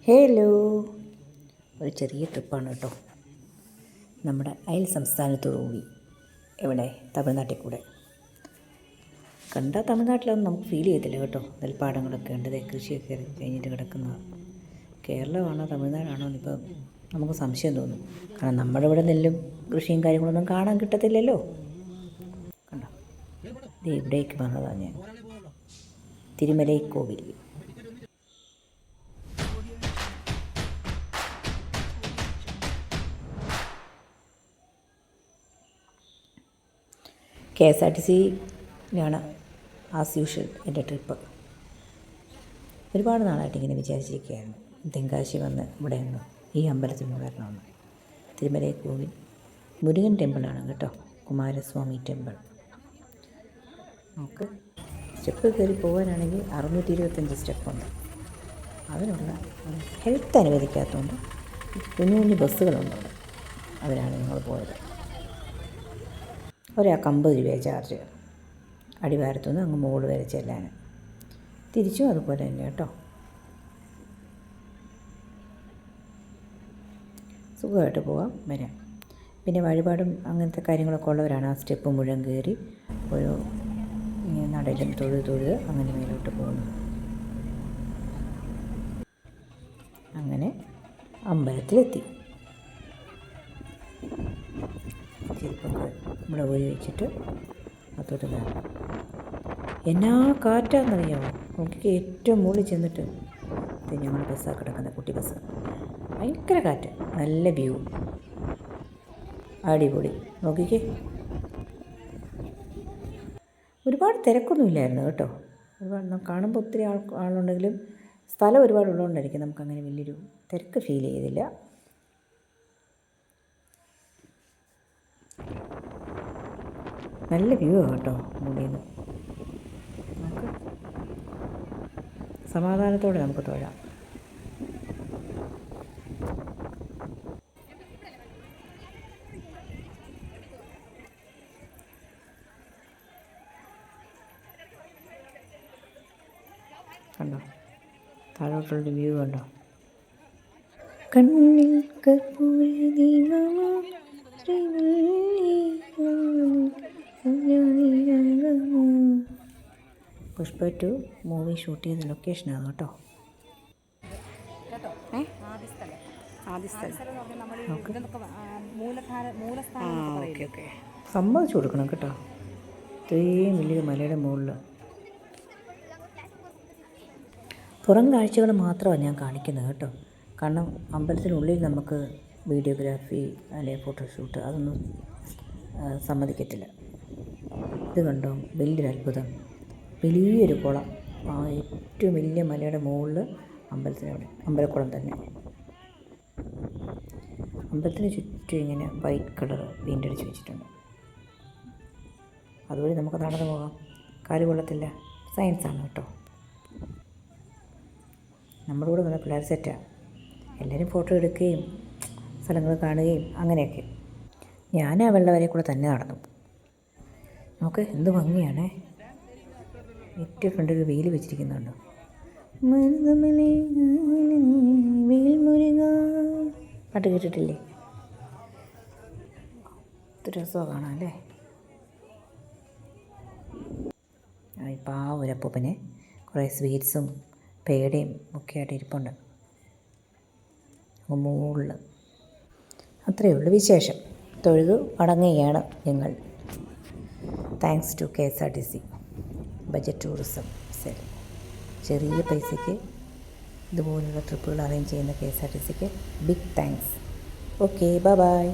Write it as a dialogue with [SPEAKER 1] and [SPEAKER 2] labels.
[SPEAKER 1] Hello, ഒരു ചെറിയ ട്രിപ്പാണ് കേട്ടോ. നമ്മുടെ അയൽ സംസ്ഥാനത്തോടുകൂടി ഇവിടെ തമിഴ്നാട്ടിൽ കൂടെ കണ്ടാൽ തമിഴ്നാട്ടിലൊന്നും നമുക്ക് ഫീൽ ചെയ്തില്ല കേട്ടോ. നെൽപ്പാടങ്ങളൊക്കെ ഉണ്ട്, കൃഷിയൊക്കെ കഴിഞ്ഞിട്ട് കിടക്കുന്ന കേരളമാണോ തമിഴ്നാടാണോ എന്നിപ്പോൾ നമുക്ക് സംശയം തോന്നും. കാരണം നമ്മുടെ ഇവിടെ നെല്ലും കൃഷിയും കാര്യങ്ങളൊന്നും കാണാൻ കിട്ടത്തില്ലല്ലോ. കണ്ടോ, ഇത് ഇവിടേക്ക് വന്നതാണ് ഞാൻ, തിരുമലൈ കോവിൽ. KSRTCയിലാണ് ആസ് യൂഷ്വൽ എൻ്റെ ട്രിപ്പ്. ഒരുപാട് നാളായിട്ട് ഇങ്ങനെ വിചാരിച്ചിരിക്കുകയായിരുന്നു തെങ്കാശി വന്ന് ഇവിടെ നിന്ന് ഈ അമ്പലത്തിൽ വരണമെന്ന്. തിരുമലൈ കോവിൽ മുരുകൻ ടെമ്പിളാണ് കേട്ടോ, കുമാരസ്വാമി ടെമ്പിൾ. നമുക്ക് സ്റ്റെപ്പ് കയറി പോകാനാണെങ്കിൽ 625 സ്റ്റെപ്പുണ്ട്. അതിനുള്ള ഹെൽത്ത് അനുവദിക്കാത്തതുകൊണ്ട് കുഞ്ഞു കുഞ്ഞു ബസ്സുകളുണ്ട് അവിടെ, അതിലാണ് ഞങ്ങൾ പോയത്. ഒരാൾക്ക് 50 രൂപ ചാർജ്, അടിവാരത്തുനിന്ന് അങ്ങ് മുകളിൽ വരെ ചെല്ലാൻ. തിരിച്ചും അതുപോലെ തന്നെ കേട്ടോ, സുഖമായിട്ട് പോകാം വരാം. പിന്നെ വഴിപാടും അങ്ങനത്തെ കാര്യങ്ങളൊക്കെ ഉള്ളവരാണ് ആ സ്റ്റെപ്പ് മുഴുവൻ കയറി ഒരു നടയിലും തൊഴുത് അങ്ങനെ മേലോട്ട് പോകുന്നത്. അങ്ങനെ അമ്പലത്തിലെത്തി. ചെരുപ്പൊക്കെ ഇവിടെ ഊരി വെച്ചിട്ട് അതോട്ട് കയറാം. എന്നാ കാറ്റാണെന്നറിയാമോ, നോക്കിക്ക് ഏറ്റവും മുകളിൽ ചെന്നിട്ട് ഞങ്ങൾ ബസ്സാണ് കിടക്കുന്നത്, കുട്ടി ബസ്. ഭയങ്കര കാറ്റ്, നല്ല വ്യൂ, അടിപൊളി. നോക്കിക്കേ, ഒരുപാട് തിരക്കൊന്നുമില്ലായിരുന്നു കേട്ടോ. ഒരുപാട് കാണുമ്പോൾ ഒത്തിരി ആളുണ്ടെങ്കിലും സ്ഥലം ഒരുപാടുള്ളതുകൊണ്ടായിരിക്കും നമുക്കങ്ങനെ വലിയൊരു തിരക്ക് ഫീൽ ചെയ്തില്ല. നല്ല വ്യൂ ആണ് കേട്ടോ മുകളിൽ നിന്ന്. നമുക്ക് സമാധാനത്തോടെ നമുക്ക് തൊഴാം. കണ്ടോ, താഴോട്ടുള്ളൊരു വ്യൂ കണ്ടോ. കണ്ണിൽ പുഷ്പ 2 മൂവി ഷൂട്ട് ചെയ്ത ലൊക്കേഷനാണ് കേട്ടോ. ഓക്കെ, സമ്മതിച്ചു കൊടുക്കണം കേട്ടോ. ഇത്രയും വലിയൊരു മലയുടെ മുകളിൽ പുറം കാഴ്ചകൾ മാത്രമാണ് ഞാൻ കാണിക്കുന്നത് കേട്ടോ. കാരണം അമ്പലത്തിനുള്ളിൽ നമുക്ക് വീഡിയോഗ്രാഫി അല്ലെങ്കിൽ ഫോട്ടോഷൂട്ട് അതൊന്നും സമ്മതിക്കത്തില്ല. ഇത് കണ്ടോ, വലിയൊരു അത്ഭുതം, വലിയൊരു കുളം, ആ ഏറ്റവും വലിയ മലയുടെ മുകളിൽ അമ്പലത്തിനവിടെ അമ്പലക്കുളം തന്നെ. അമ്പലത്തിന് ചുറ്റും ഇങ്ങനെ വൈറ്റ് കളർ പെയിൻ്റ് അടിച്ച് വെച്ചിട്ടുണ്ട്. അതുവഴി നമുക്ക് നടന്നു പോകാം, കാല് കൊള്ളത്തില്ല. സയൻസാണ് കേട്ടോ. നമ്മുടെ കൂടെ വന്ന പിള്ളേർ സെറ്റാണ്, എല്ലാവരും ഫോട്ടോ എടുക്കുകയും സ്ഥലങ്ങൾ കാണുകയും അങ്ങനെയൊക്കെ. ഞാൻ ആ വെള്ളവരെ കൂടെ തന്നെ നടന്നു. നമുക്ക് എന്ത് ഭംഗിയാണേ. ഏറ്റവും ഫ്രണ്ടിൽ ഒരു വെയിൽ വെച്ചിരിക്കുന്നുണ്ടോ, പാട്ട് കേട്ടിട്ടില്ലേ? ഒത്തിരി രസമാണ് കാണാം അല്ലേ. ഇപ്പം ആ ഒരു അപ്പൂപ്പനെ കുറേ സ്വീറ്റ്സും പേടയും ഒക്കെ ആയിട്ട് ഇരിപ്പുണ്ട് മുകളിൽ. അത്രയേ ഉള്ളൂ വിശേഷം. തൊഴുതു മടങ്ങുകയാണ് ഞങ്ങൾ. Thanks to KSRTC budget tourism cell. ചെറിയ പൈസയ്ക്ക് ഇതുപോലുള്ള ട്രിപ്പുകൾ അറേഞ്ച് ചെയ്യുന്ന KSRTCക്ക് ബിഗ് താങ്ക്സ്. Okay, by.